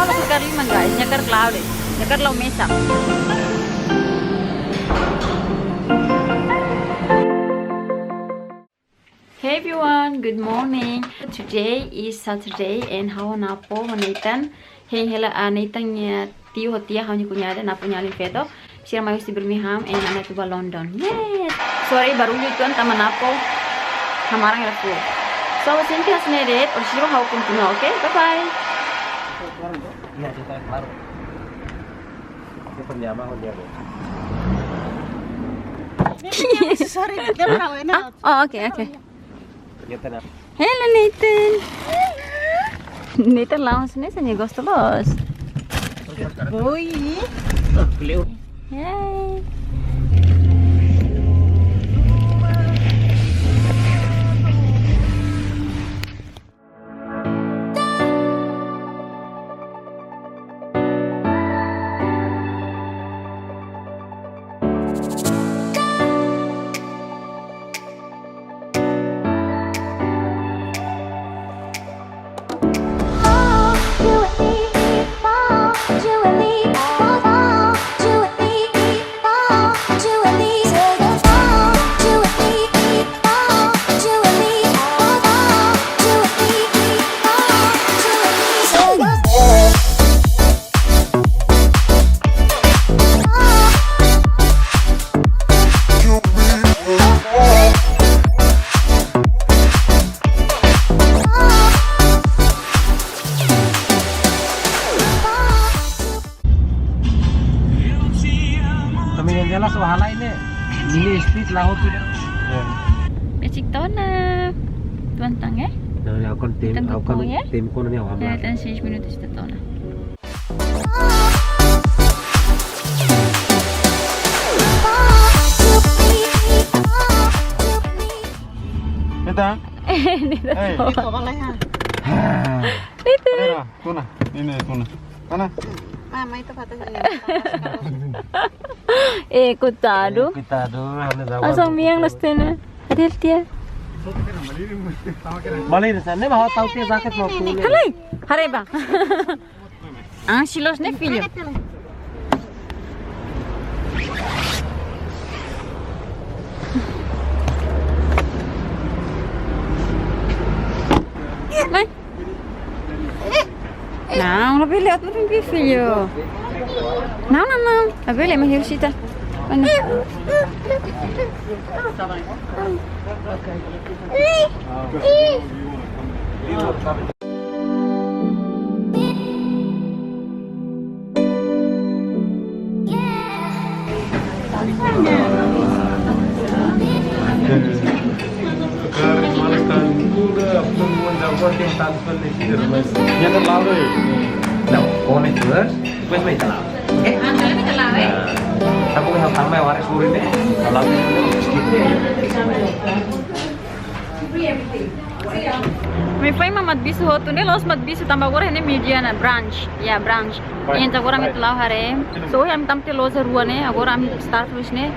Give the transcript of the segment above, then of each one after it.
Lalu ke Karliman guys, nyakar cloud, nyakar lau mesa. Hey everyone, good morning. Today is Saturday and how napo Nathan. Hey hela Nathan nya tiu hotia hanya kunya ada napo nyalin veto. Sira mai si Birmingham and ana tuba London. Yes. Sorry baru itu taman napo. Hamarang la full. So since has made it or siro how continue, okay? Bye bye. Iya, kita baru. Ini penjama dia. Sorry, dia mau enak. Oh, okay, okay. Kita Hello Nathan. Nathan langsung nih sanya gostolos. Oi. beliau. Hey. Kami yang jelas wahala ini street laut tidak. Basic to na. Tuan tang eh? Nah, aku tim kono ni awam. Ya, dan 6 minutos ito to na. Ito? Ito balay ha. Era, tuna. Ini tuna. Mana? Mama itu kata saya. Coitado. Kita Asam miyang lastena. Adel tia. Balik sana bawa tahu dia sakit mau pulang. Halay. Hare ba? Ang silos ne filho. Vai. Não, não beleza, não tem filho. Não, não, não. A beleza, mas eu cita. Yang terlalu. Não, come first, depois vai talau. Okay? Angkala may talaw eh. Aku yang tambah waris suri deh. Kalau May fay mamadbisu ho tunde los madbisu tamba gora hene media na branch. Ya branch. Yan agora mi talaw hare. So yam tamte los ruwa ne agora mi start fish ne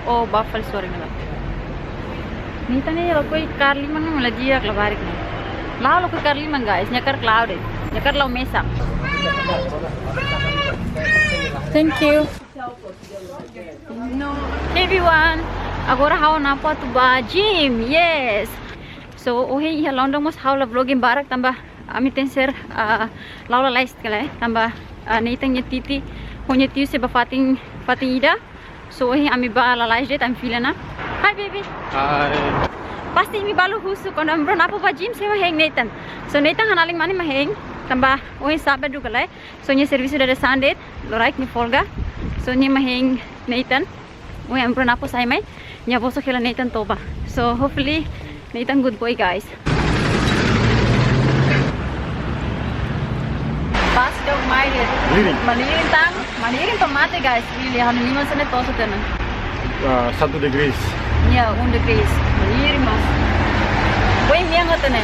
o buffalo sorry ne. Nita ne lo koi karli man mala dia klabarik ne. Lao lo koi karli man guys, nyakar cloud. Nyakar law mesa. Thank you. Hey everyone. Agora how na po to ba gym. Yes. So ohi ya London mos how la vlogging barak tamba ami tenser laula list kala tamba Nathan ya titi honya tiu se ba fating ida. So ohi ami ba la list det am filana. Hi baby. Hai. Pasti mi balu husu kono ambro na po ba gym se heng Nathan. So Nathan hanaling mani ma heng tamba ohi sabe du kala. So nya service dari Sunday lo right mi folga. So nya ma heng Nathan. Ohi ambro na po sai mai nya boso khela Nathan toba. So hopefully Nathan good boy guys. Pas daw Liring. Maliring pamate guys. Really hanu niman sa neto sa tanan. 1 degrees. Ya, 1 degrees. Maliring mas. Boy miyang oto ne.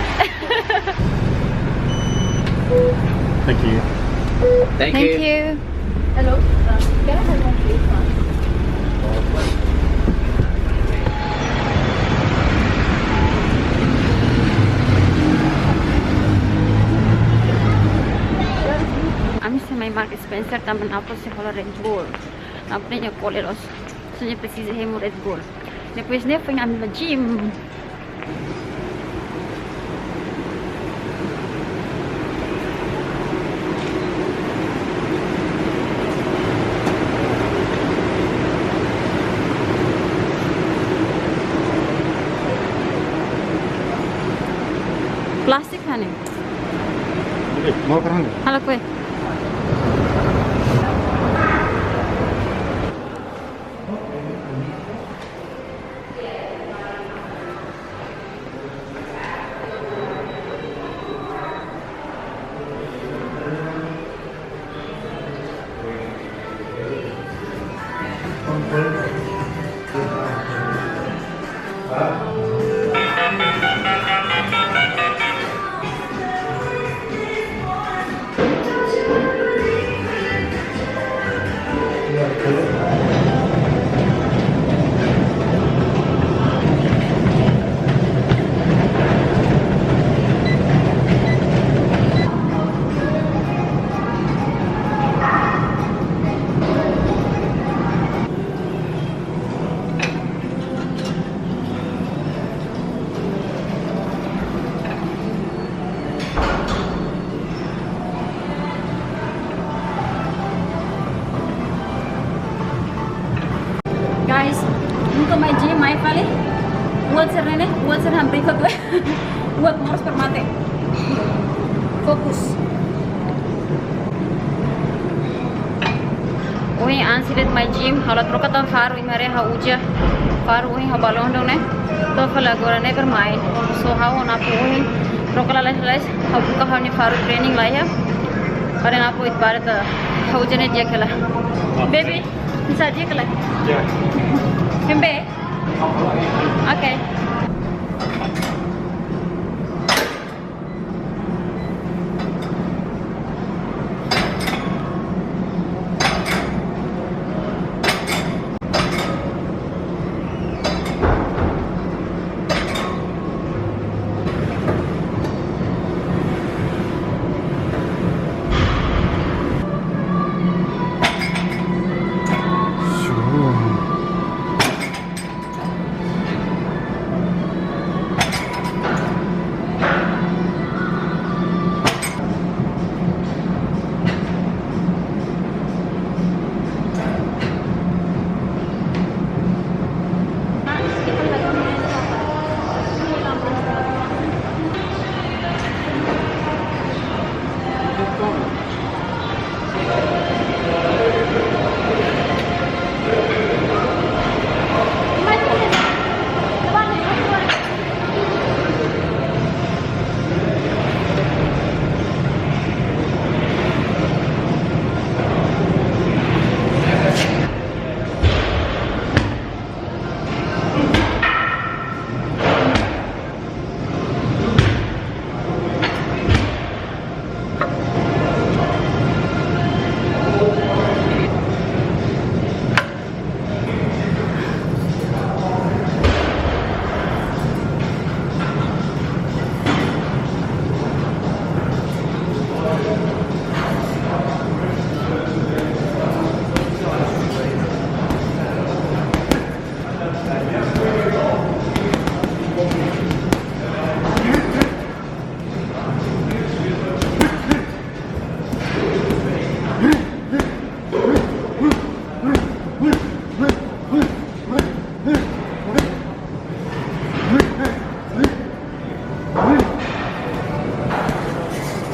Thank you. Thank you. Hello. Can I have one please? mai Mark Spencer também após se rola Red Bull. Na frente coleros. Você precisa de Red Bull. Depois né foi na minha gym. Plastik kan ya? Okay, mau kerang nggak? Halo kue. Guys, untuk my gym, my kali buat serang berikut gue buat ngurus permate fokus वही answer my gym हालत रोकता फार वही मेरे हाँ ऊँचा फार वही हाँ बालों डोने तो फला गोरा ने कर माइन सो हाँ वो ना वही रोकला लाइस हाँ बुका हाँ ने फार ट्रेनिंग लाई है और ना वो इस बार तो हाँ ऊँचे ने दिया खेला baby bisa dia kelak Ya. Hembe oke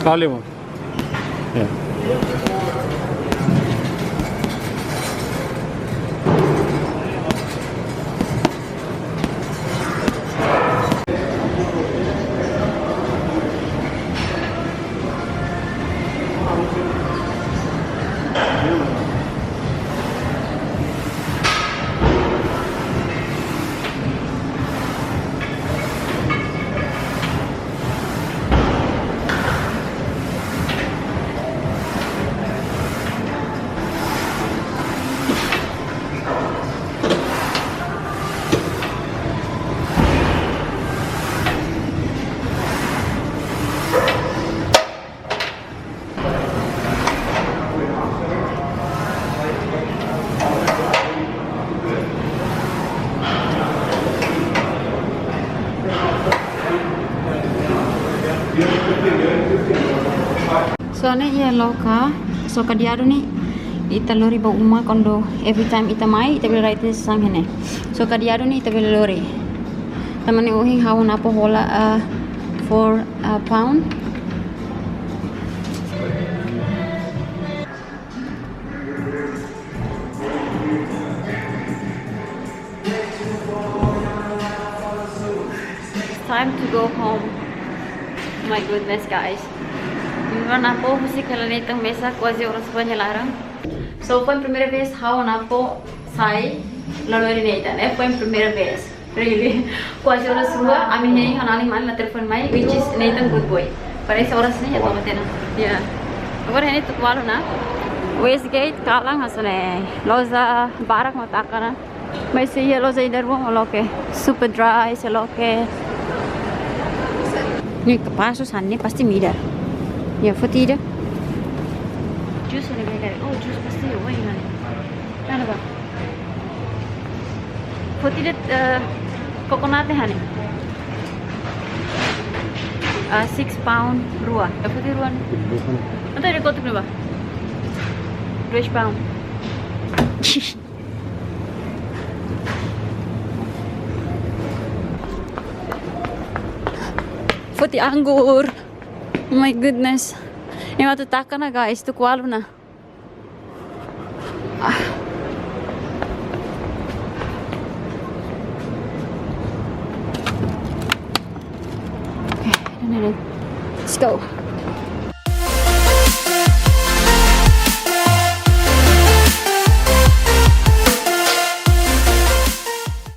Kali mau. Ya. ne ya loka so kadiado ni ita lori ba uma kondo every time ita mai ita bela raite sang hene so kadiado ni ita bela lori tamane ohi hawo na po hola for a pound. Time to go home. My goodness, guys. Meron po kasi kala nitong mesa quasi oras pa niya larang. So, foi a primeira vez how na po sai lalori nita. Foi a primeira vez. Really. Quasi oras rua, amin niya yung kanali man na telefon mai, which is Nathan good boy. Para sa oras niya, tama na. Yeah. Agora henit tukwalo na. Westgate kalang hasane. Loza barak mataka na. May siya loza idarbo maloke. Super dry, saloke. Ini kepasu sannya pasti mida. Ya, fatida. Jus ini kayak oh jus pasti ya, wah ini. Mana ba? Fatida coconut hani. 6 pound rua. Fatida rua. Nanti ada kotak berapa? 2 pound. Putih anggur. Oh my goodness. Ini matutaka na guys. Tukwalo na. Okay. Let's go.